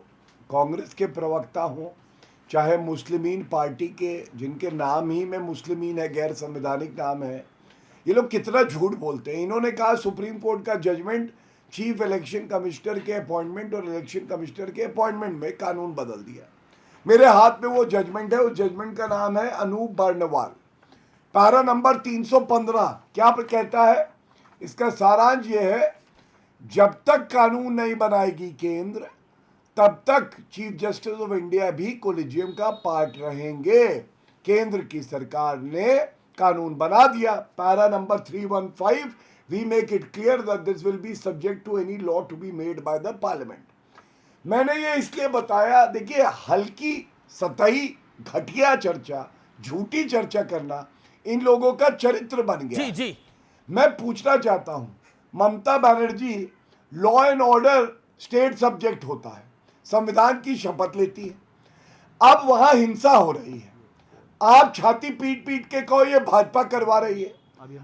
कांग्रेस के प्रवक्ता हों, चाहे मुस्लिमीन पार्टी के, जिनके नाम ही में मुस्लिमीन है, गैर संवैधानिक नाम है, ये लोग कितना झूठ बोलते हैं। इन्होंने कहा सुप्रीम कोर्ट का जजमेंट चीफ इलेक्शन कमिश्नर के अपॉइंटमेंट और इलेक्शन कमिश्नर के अपॉइंटमेंट में कानून बदल दिया। मेरे हाथ में वो जजमेंट है, उस जजमेंट का नाम है अनूप बर्नवाल, पारा नंबर 315। क्या कहता है? इसका सारांश ये है, जब तक कानून नहीं बनाएगी केंद्र, तब तक चीफ जस्टिस ऑफ इंडिया भी कोलिजियम का पार्ट रहेंगे। केंद्र की सरकार ने कानून बना दिया। Para number 315, we make it clear that this will be subject to any law to be made by the parliament. मैंने ये इसलिए बताया, देखिए, हल्की सतही घटिया चर्चा, झूठी चर्चा करना इन लोगों का चरित्र बन गया। जी जी, मैं पूछना चाहता हूं, Mamata Banerjee law and order state subject होता है, संविधान की शपथ लेती है, अब वहां हिंसा हो रही है, आप छाती पीट पीट के कहो ये भाजपा करवा रही है।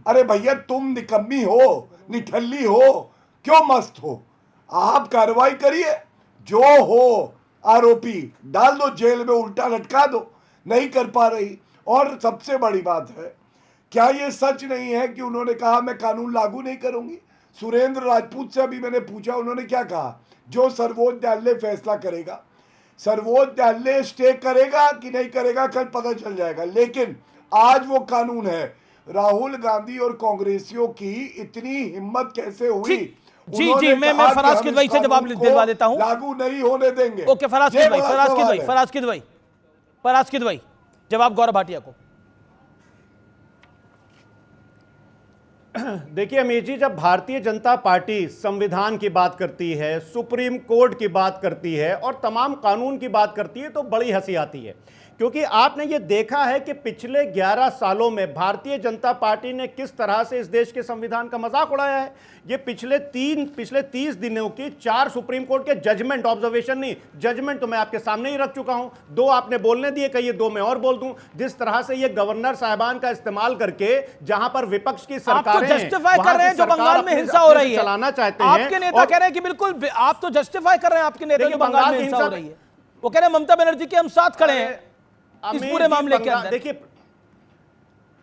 अरे भैया, तुम निकम्मी हो, निठल्ली हो, क्यों मस्त हो? आप कार्रवाई करिए, जो हो आरोपी डाल दो जेल में, उल्टा लटका दो। नहीं कर पा रही। और सबसे बड़ी बात है, क्या ये सच नहीं है कि उन्होंने कहा मैं कानून लागू नहीं करूंगी? सुरेंद्र राजपूत से अभी मैंने पूछा, उन्होंने क्या कहा? जो सर्वोच्च न्यायालय फैसला करेगा, सर्वोच्च न्यायालय स्टे करेगा कि नहीं करेगा कल पता चल जाएगा। लेकिन आज वो कानून है। राहुल गांधी और कांग्रेसियों की इतनी हिम्मत कैसे हुई? जी जी, मैं फराज किदवई से जवाब दिलवा देता हूं। लागू नहीं होने देंगे। ओके, फराज किदवई, जवाब गौरव भाटिया को। देखिए अमीर जी, जब भारतीय जनता पार्टी संविधान की बात करती है, सुप्रीम कोर्ट की बात करती है और तमाम कानून की बात करती है, तो बड़ी हंसी आती है। क्योंकि आपने ये देखा है कि पिछले 11 सालों में भारतीय जनता पार्टी ने किस तरह से इस देश के संविधान का मजाक उड़ाया है। ये पिछले 30 दिनों की 4 सुप्रीम कोर्ट के जजमेंट, ऑब्जर्वेशन नहीं, जजमेंट तो मैं आपके सामने ही रख चुका हूं। 2 आपने बोलने दिए, कहिए 2 मैं और बोल दूं। जिस तरह से ये गवर्नर साहिबान का इस्तेमाल करके, जहां पर विपक्ष की सरकारें जस्टिफाई कर रहे हैं जो बंगाल में हिंसा हो रही है, चलाना चाहते हैं। आपके नेता कह रहे हैं कि बिल्कुल, आप तो जस्टिफाई कर रहे हैं, आपके नेता जो बंगाल में हिंसा हो रही है, वो कह रहे हैं ममता बनर्जी के हम साथ खड़े हैं इस पूरे मामले के अंदर। देखिए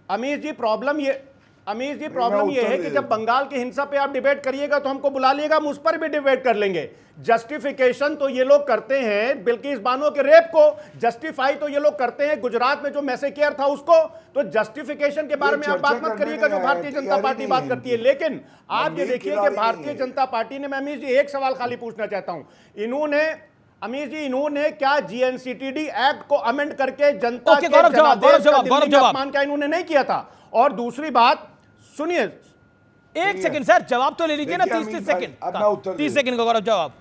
अमीर जी, प्रॉब्लम ये है कि जब बंगाल की हिंसा पे आप डिबेट करिएगा तो हमको बुला लिएगा, हम उस पर भी डिबेट कर लेंगे। जस्टिफिकेशन तो ये लोग करते हैं बिल्किस बानो के रेप को, जस्टिफाई तो ये लोग करते हैं गुजरात में जो मैसेकेयर था उसको। तो जस्टिफिकेशन के बारे में आप बात मत करिएगा जो भारतीय जनता पार्टी बात करती है। लेकिन आप ये देखिए कि भारतीय जनता पार्टी ने, मैं अमीर जी एक सवाल खाली पूछना चाहता हूं, इन्होंने क्या जीएनसीटीडी एक्ट को अमेंड करके जनता के अपमान क्या इन्होंने नहीं किया था? और दूसरी बात सुनिए, एक सेकंड सर, जवाब तो ले लीजिए ना। 30 सेकंड, 30 सेकंड का गौरव जवाब।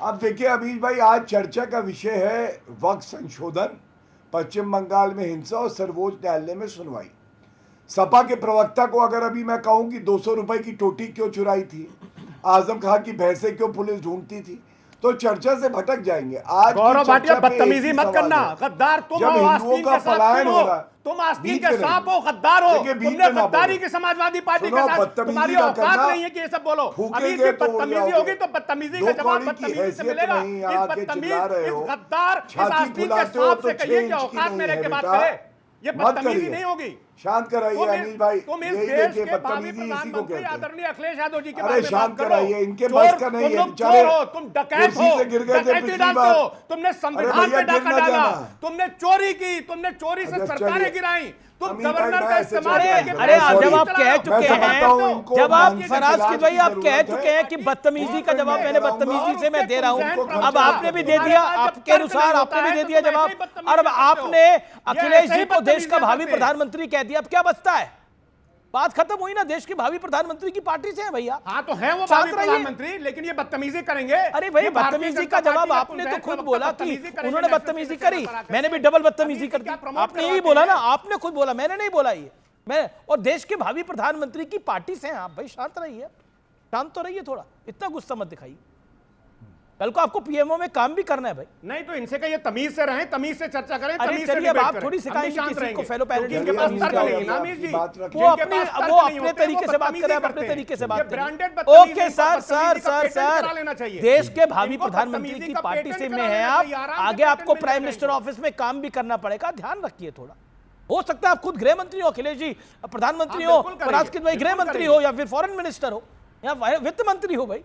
अब देखिए अमीश भाई, आज चर्चा का विषय है वक्फ संशोधन, पश्चिम बंगाल में हिंसा और सर्वोच्च न्यायालय में सुनवाई। सपा के प्रवक्ता को अगर अभी मैं कहूं कि 200 रुपए की टोटी क्यों चुराई थी, आजम खां की भैंसे क्यों पुलिस ढूंढती थी, तो चर्चा से भटक जाएंगे। आज की गौरव भाटिया, चर्चा पे एक ही बदतमीजी मत सवाल करना। है। गद्दार तुम जब हो, हिंदुओं आस्तीन का के साथ पलायन तुम हो हो। रहा, तुम आस्तीन बीच के में सांप नहीं। हो, गद्दार हो। देखिए, बीच तुमने में ना गद्दारी बोलो। की समाजवादी पार्टी सुनो, के साथ बदतमीजी तुम्हारी ना औकात करना। नहीं है कि ये सब बोलो। अभी फूकेंगे जो तो उड़ बदतमीजी जाओगे। होगी तो बदतमीजी दो का जवाब कौड़ी की बदतमीजी से हैसियत मिलेगा। नहीं, इस आके बदतमीज, चिल्ला रहे इस हो। गद्दार, इस छाती आस्तीन के फुलाते हो सांप तो से कहिए 6 कि इंच की औकात नहीं में रह है के बात बेटा। करे। ये मत बदतमीजी करिए। नहीं होगी। शांत कराइए अनिल भाई, तुम इस यही देश देखिए के भावी बदतमीजी इसी को प्रधानमंत्री कहते हैं। आदरणीय अखिलेश यादव जी के अरे बारे में शांत बात करो। कराइए, इनके चोर, बस का नहीं तुम है, लोग बेचारे चोर हो, तुम डकैत कुर्सी हो, से गिर गए थे डकैती पिछली डालते बार। हो। तुमने संविधान भैया, पे डाका गिर ना डाला, जाना। तुमने चोरी की, तुमने चोरी से अच्छा, सरकारें चलिए। गिराई, तुम अमीर भाई, गवर्नर मैं का ऐसे इस्तेमाल चलिए। करके अरे sorry। जब आप कह मैं चुके समझता हूं हैं, इनको जब आप मानसिक फराज इलाज किदवई की आप कह जरूरत चुके हैं कि बदतमीजी का जवाब मैंने बदतमीजी से मैं दे रहा हूं, उनको अब आपने भी दे दिया, आपके अनुसार आपने भी दे दिया जवाब, और अब आपने अखिलेश जी को देश का भावी प्रधानमंत्री कह दिया। अब क्या बचता है? बात खत्म हुई ना, देश के भावी प्रधानमंत्री की पार्टी से है भैया। हाँ तो है वो शांत भावी रहिए। प्रधानमंत्री, लेकिन ये बदतमीजी करेंगे। अरे भाई, ये भारतीय बदतमीजी जनता का जवाब पार्टी आपने तो पुनः खुद प्रवक्ता बोला कि बदतमीजी करेंगे, उन्होंने नेशनल बदतमीजी सेक्रेटरी करी, करा के। मैंने भी डबल बदतमीजी अभी कर इसकी दी। क्या प्रमोट आपने यही करवाते बोला ना, हैं? आपने खुद बोला, मैंने नहीं बोला ये। मैं और देश के भावी प्रधानमंत्री की पार्टी से हैं आप भाई, शांत रहिए, शांत तो रहिए थोड़ा, इतना गुस्सा मत दिखाइए। कल को आपको पीएमओ में काम भी करना है भाई। नहीं तो इनसे कहिए तमीज से रहें, तमीज से चर्चा करें, अरे तमीज से चलिए, अब डिबेट आप करें। थोड़ी हम भी सिखाएंगे शांत किसी को रहेंगे। फेलो क्योंकि पैरेंट इनके पास चलिए, तर्क अमीर नहीं है ना, भाई, अमीर जी। बात रखिए। वो जिनके अपनी पास तर्क वो नहीं अपने होते, तरीके वो से बात बदतमीजी करें, आप करते अपने हैं। तरीके से ये बात करें। ब्रांडेड बदतमीजी ओके को सर बदतमीजी सर का सर पेटेंट करा सर लेना चाहिए। देश के भावी इनको प्रधानमंत्री बदतमीजी की का पार्टी से पेटेंट में करा है लेना आप, चाहिए, आराम से आगे आपको पेटेंट मिल प्राइम जाएगा मिनिस्टर इनको। ऑफिस में काम भी करना पड़ेगा, ध्यान रखिए थोड़ा। हो सकता है आप खुद गृह मंत्री हो अखिलेश जी, प्रधानमंत्री हाँ, हो, बिल्कुल फराज करेंगे, किदवई गृह बिल्कुल मंत्री करेंगे। हो, या फिर फॉरेन मिनिस्टर हो, या वित्त मंत्री हो भाई।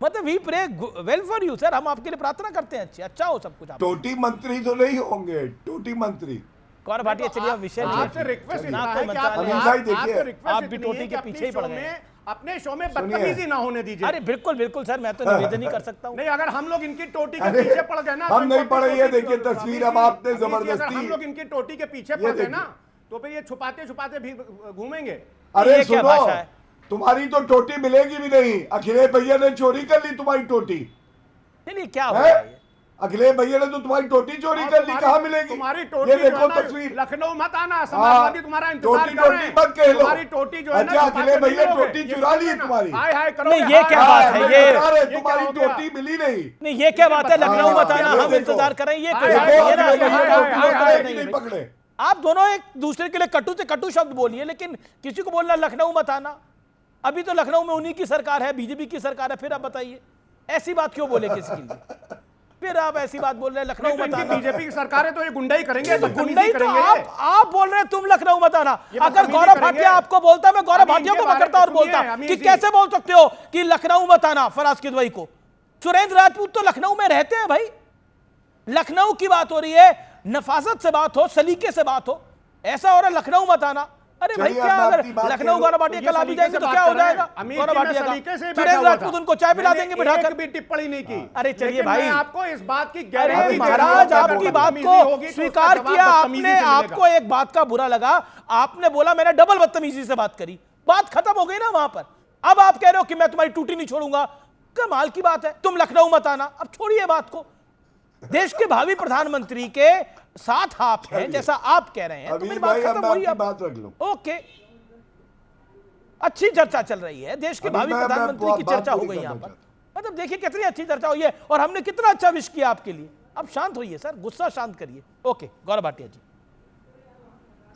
मतलब we pray well for you sir, हम आपके लिए प्रार्थना करते हैं, अच्छा हो सब कुछ। आप टोटी मंत्री तो नहीं होंगे, टोटी मंत्री। गौरव भाटिया, चलिए आप विषय आपसे रिक्वेस्ट ना इतना कोई है कि मंत्रालय- आप अनिल भाई, देखिए, आपसे रिक्वेस्ट आप भी इतनी टोटी है के कि पीछे ही पड़ अपने गए शो हैं। में- अपने शो में सुनिए। बदतमीजी ना होने दीजिए। अरे बिल्कुल बिल्कुल सर, मैं तो निवेदन ही कर सकता हूँ। नहीं, अगर हम लोग इनकी टोटी के अरे, पीछे पड़ गए ना, हम तो नहीं इनको पड़े, टोटी ये देखिए छोड़ दो। तस्वीर अमीर अब जी, आपने अमीर जी, अगर जबरदस्ती- हम लोग इनकी टोटी के पीछे ये पड़ गए ना, देखिए। तो फिर ये छुपाते छुपाते भी घूमेंगे। अरे ये क्या सुनो, भाषा है? तुम्हारी तो टोटी मिलेगी भी नहीं। अखिलेश भैया ने चोरी कर ली तुम्हारी टोटी। चलिए क्या हो है? रहा है? अखिलेश भैया ने तो तुम्हारी टोटी चोरी कर ली, कहाँ मिलेगी? तुम्हारी टोटी ये जो है देखो ना, तस्वीर। लखनऊ मत आना, समाजवादी तुम्हारा इंतजार टोटी कर रहे हैं। मत कह लो। तुम्हारी टोटी जो है ना, अच्छा, छुपा अखिलेश के नहीं भैया लोगे। टोटी ये चुरा ली समझे है ना? तुम्हारी। हाय हाय करोगे, नहीं, ये क्या हाय, बात हाय, है? मैं ये- बता रहे, ये क्या तुम्हारी हो गया? टोटी मिली नहीं। नहीं, ये क्या बात है? लखनऊ मत आना, ये हम देखो। इंतजार कर रहे हैं, ये हाय, कोई हाय, ये हाय, ना- हाय, ये हाय, ना- हाय, ये हाय, ना- हाय, नहीं नहीं भाई। पकड़े। आप दोनों एक दूसरे के लिए कटु से कटु शब्द बोलिए, लेकिन किसी को बोलना लखनऊ मत आना। अभी तो लखनऊ में उन्हीं की सरकार है, बीजेपी की सरकार है, फिर आप बताइए ऐसी बात क्यों बोले किसी के लिए? फिर आप ऐसी बात बोल रहे हैं लखनऊ मत आना। बीजेपी की सरकार है तो ये गुंडाई करेंगे, तो बदतमीजी गुंडाई तो करेंगे। आप बोल रहे हैं, तुम लखनऊ मत आना। ये अगर बदतमीजी गौरव करेंगे। भाटिया आपको बोलता, मैं गौरव अभी भाटिया को इनके बारे पकड़ता में और बोलता सुनिए, अमीर कि जी। कैसे बोल सकते हो कि लखनऊ मत आना फराज किदवई को। सुरेंद्र राजपूत तो लखनऊ में रहते हैं भाई। लखनऊ की बात हो रही है, नफासत से बात हो, सलीके से बात हो, ऐसा हो रहा है लखनऊ मत आना। अरे भाई चलिए, क्या, अब अगर आपकी बात लखनऊ कह गौरव लो। भाटिया ये कल आ भी सलीके जाएंगे से तो बात क्या हो कर रहे हैं। जाएगा? अमीर गौरव जी, मैं भाटिया का सलीके से ही बैठा सुरेंद्र हुआ राजपूत था। उनको चाय पिला मैंने देंगे बिठाकर। एक भी टिप्पणी नहीं की। अरे चलिए लेकिन भाई। मैं आपको इस बात की अरे गारंटी महाराज, आपकी बात को स्वीकार किया आपने, आपको एक बात का बुरा लगा, आपने बोला मैंने डबल बदतमीजी से बात करी, बात खत्म हो गई ना वहां पर। अब आप कह रहे हो कि मैं तुम्हारी टूटी नहीं छोड़ूंगा, कमाल की बात है। तुम लखनऊ मत आना, अब छोड़िए बात को। देश के भावी प्रधानमंत्री के साथ आप हैं, जैसा आप कह रहे हैं, तो अभी मेरी भाई, बात अब खत्म मैं हुई। आपकी अब बात रख लूं। ओके, अच्छी चर्चा चल रही है, देश के अभी भावी मैं प्रधानमंत्री की बात चर्चा हो पूरी गई करना यहां पर। चाहता मतलब देखिए कितनी अच्छी चर्चा हुई है, और हमने कितना अच्छा विश किया आपके लिए। अब शांत होइए सर, गुस्सा शांत करिए। ओके गौरव भाटिया जी।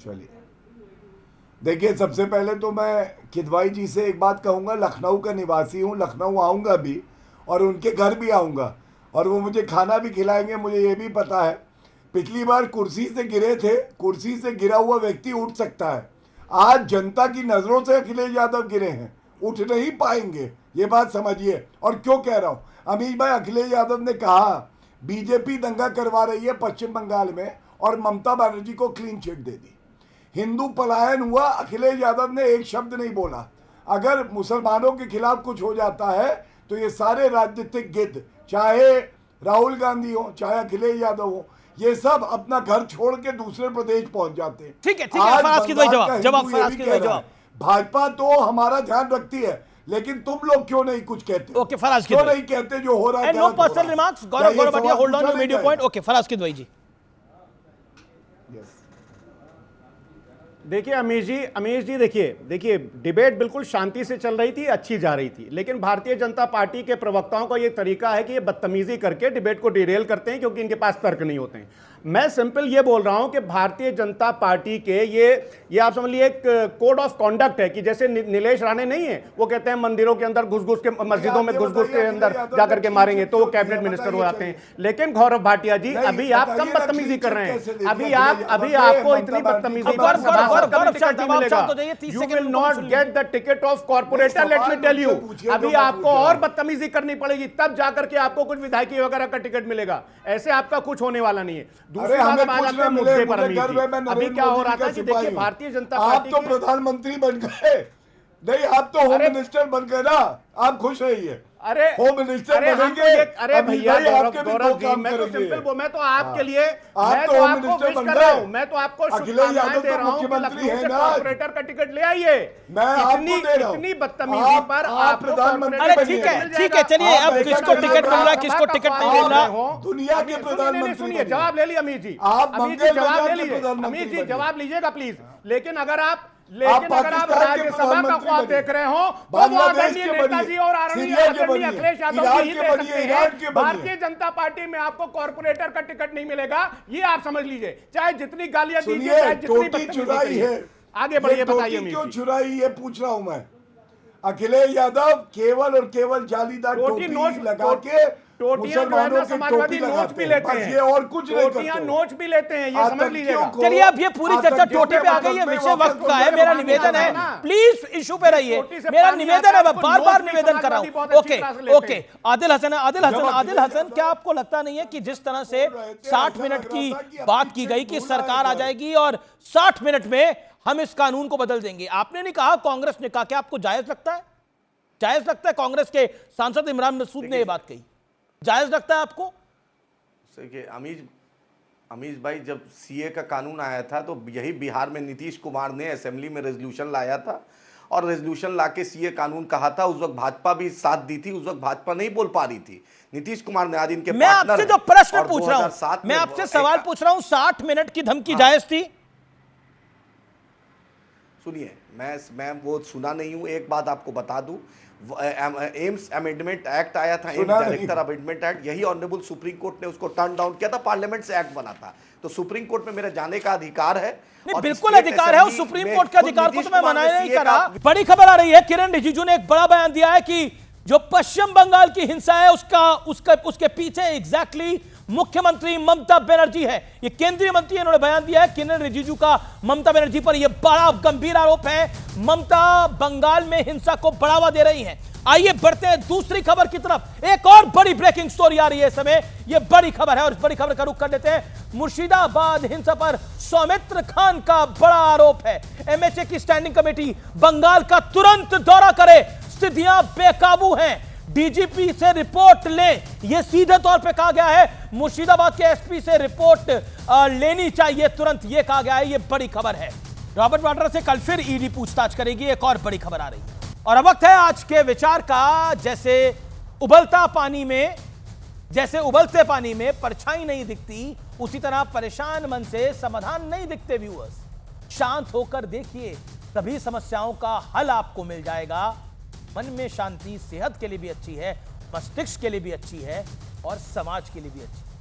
चलिए, देखिए, सबसे पहले तो मैं किदवाई जी से एक बात कहूंगा, लखनऊ का निवासी हूं, लखनऊ आऊंगा भी और उनके घर भी आऊंगा, और वो मुझे खाना भी खिलाएंगे, मुझे ये भी पता है। पिछली बार कुर्सी से गिरे थे, कुर्सी से गिरा हुआ व्यक्ति उठ सकता है। आज जनता की नजरों से अखिलेश यादव गिरे हैं, उठ नहीं पाएंगे, ये बात समझिए। और क्यों कह रहा हूं अमीर भाई, अखिलेश यादव ने कहा बीजेपी दंगा करवा रही है पश्चिम बंगाल में और ममता बनर्जी को क्लीन चिट दे दी। हिंदू पलायन हुआ, अखिलेश यादव ने एक शब्द नहीं बोला। अगर मुसलमानों के खिलाफ कुछ हो जाता है तो ये सारे राजनीतिक गिद्ध, चाहे राहुल गांधी हो, चाहे अखिलेश यादव हो, ये सब अपना घर छोड़ के दूसरे प्रदेश पहुंच जाते हैं। ठीक है, ठीक है, आज फराज किदवई बंगाल का जवाब, हिंदू ये फराज भी किदवई कह रहा है, भाजपा तो हमारा ध्यान रखती है, लेकिन तुम लोग क्यों नहीं कुछ कहते? ओके, फराज क्यों किदवई। नहीं कहते जो हो रहा है? एंड नो गलत हो रहा पर्सनल है? रिमार्क्स। क्या गौरव ये भाटिया, सवाल होल्ड ऑन पूछा योर नहीं वीडियो जाएगा? पॉइंट। ओके फराज किदवई जी। देखिए अमीश जी देखिए डिबेट बिल्कुल शांति से चल रही थी, अच्छी जा रही थी, लेकिन भारतीय जनता पार्टी के प्रवक्ताओं का ये तरीका है कि ये बदतमीजी करके डिबेट को डिरेल करते हैं क्योंकि इनके पास तर्क नहीं होते हैं। मैं सिंपल ये बोल रहा हूं कि भारतीय जनता पार्टी के ये आप समझ लीजिए एक कोड ऑफ कॉन्डक्ट है कि जैसे नीलेश राणे नहीं है, वो कहते हैं मंदिरों के अंदर घुस के, मस्जिदों में घुस के अंदर जाकर के मारेंगे तो वो कैबिनेट मिनिस्टर हो जाते हैं। लेकिन गौरव भाटिया जी, अभी आप कम बदतमीजी कर रहे हैं। अभी आपको इतनी बदतमीजी पर you will not get the ticket of corporator. Let me tell you, अभी आपको और बदतमीजी करनी पड़ेगी, तब जाकर के आपको कुछ विधायकी वगैरह का टिकट मिलेगा। ऐसे आपका कुछ होने वाला नहीं है। दूसरी बात अभी क्या हो रहा था कि देखिए भारतीय जनता पार्टी आप तो प्रधानमंत्री बन गए, नहीं आप तो होम मिनिस्टर बन गए ना, आप खुश रहिए। अरे होम मिनिस्टर बनेंगे। अरे भैया गौरव जी, मैं तो सिंपल मैं तो आपके लिए मैं तो आपको विश कर रहा हूं, मैं तो आपको शुभकामनाएं दे रहा हूं कि लखनऊ से कॉर्पोरेटर का टिकट ले आइए। इतनी बदतमीजी पर आप प्रधानमंत्री। ठीक है चलिए, अब किसको टिकट मिल रहा है, किसको टिकट नहीं मिल रहा। दुनिया के प्रधानमंत्री। सुनिए, जवाब ले लीजिए अमीर जी, जवाब ले लीजिए अमीर जी, जवाब लीजिएगा प्लीज। लेकिन अगर आप राज्यसभा का ख्वाब देख रहे हो तो वो आदरणीय नेताजी और आदरणीय अखिलेश यादव ही दे सकते हैं। भारतीय जनता पार्टी में आपको कॉर्पोरेटर का टिकट नहीं मिलेगा, ये आप समझ लीजिए। चाहे जितनी गालियां दीजिए, चाहे जितनी चुराई है। आगे बढ़िए, बताइए क्यों चुराई, ये पूछ रहा हूं मैं। अखिलेश यादव केवल और केवल जालीदार टोपी लगा के टोटियां जो है ना समाजवादी नोच भी लेते हैं, और कुछ नहीं करते, टोटियां नोच भी लेते हैं, ये समझ लीजिएगा। चलिए, अब ये पूरी चर्चा टोटी पे आ गई है, विषय वक्त का है। मेरा निवेदन है, प्लीज इशू पे रहिए, मेरा निवेदन है, मैं बार-बार निवेदन कर रहा हूं। ओके आदिल हसन, क्या आपको लगता नहीं है कि जिस तरह से 60 मिनट की बात की गई कि सरकार आ जाएगी और 60 मिनट में हम इस कानून को बदल देंगे, आपने नहीं कहा, कांग्रेस ने कहा, क्या आपको जायज लगता है? जायज लगता है? कांग्रेस के सांसद इमरान मसूद ने यह बात कही, जायज लगता है आपको? देखिए अमीश भाई, जब सीए का कानून आया था तो यही बिहार में नीतीश कुमार ने असेंबली में रेजोल्यूशन लाया था और रेजोल्यूशन लाके सीए कानून कहा था। उस वक्त भाजपा भी साथ दी थी, उस वक्त भाजपा नहीं बोल पा रही थी। नीतीश कुमार ने आज इनके मैं आपसे जो प्रश्न पूछ रहा हूं, मैं आपसे सवाल पूछ रहा हूं, 60 मिनट की धमकी जायज थी? सुनिए, मैं वो सुना नहीं हूं। एक बात आपको बता दूं, एम्स अमेंडमेंट एक्ट आया था, एम्स डायरेक्टर अमेंडमेंट एक्ट, यही ऑनरेबल सुप्रीम कोर्ट ने उसको टर्न डाउन किया था, पार्लियामेंट से एक्ट बना था। तो सुप्रीम कोर्ट में मेरे जाने का अधिकार है। बिल्कुल अधिकार है, उस सुप्रीम कोर्ट के अधिकार को तो मैं मना नहीं कर रहा। बड़ी खबर आ रही है, किरण रिजिजू ने एक बड़ा बयान दिया है कि जो पश्चिम बंगाल की हिंसा है उसके पीछे एग्जैक्टली मुख्यमंत्री ममता बनर्जी है। ये केंद्रीय मंत्री इन्होंने बयान दिया है किरण रिजिजू का ममता बनर्जी पर यह बड़ा गंभीर आरोप है। ममता बंगाल में हिंसा को बढ़ावा दे रही हैं। आइए बढ़ते हैं दूसरी खबर की तरफ। एक और बड़ी ब्रेकिंग स्टोरी आ रही है इस समय, यह बड़ी खबर है और इस बड़ी खबर का रुख कर देते हैं। मुर्शिदाबाद हिंसा पर सौमित्र खान का बड़ा आरोप है। एमएचए की स्टैंडिंग कमेटी बंगाल का तुरंत दौरा करे, स्थितियां बेकाबू हैं, डीजीपी से रिपोर्ट लें, यह सीधे तौर पे कहा गया है। मुर्शिदाबाद के एसपी से रिपोर्ट लेनी चाहिए तुरंत, यह कहा गया है। यह बड़ी खबर है। रॉबर्ट वाड्रा से कल फिर ईडी पूछताछ करेगी, एक और बड़ी खबर आ रही है। और अब वक्त है आज के विचार का। जैसे उबलते पानी में परछाई नहीं दिखती, उसी तरह परेशान मन से समाधान नहीं दिखते। व्यूअर्स, शांत होकर देखिए, सभी समस्याओं का हल आपको मिल जाएगा। मन में शांति सेहत के लिए भी अच्छी है, मस्तिष्क के लिए भी अच्छी है और समाज के लिए भी अच्छी है।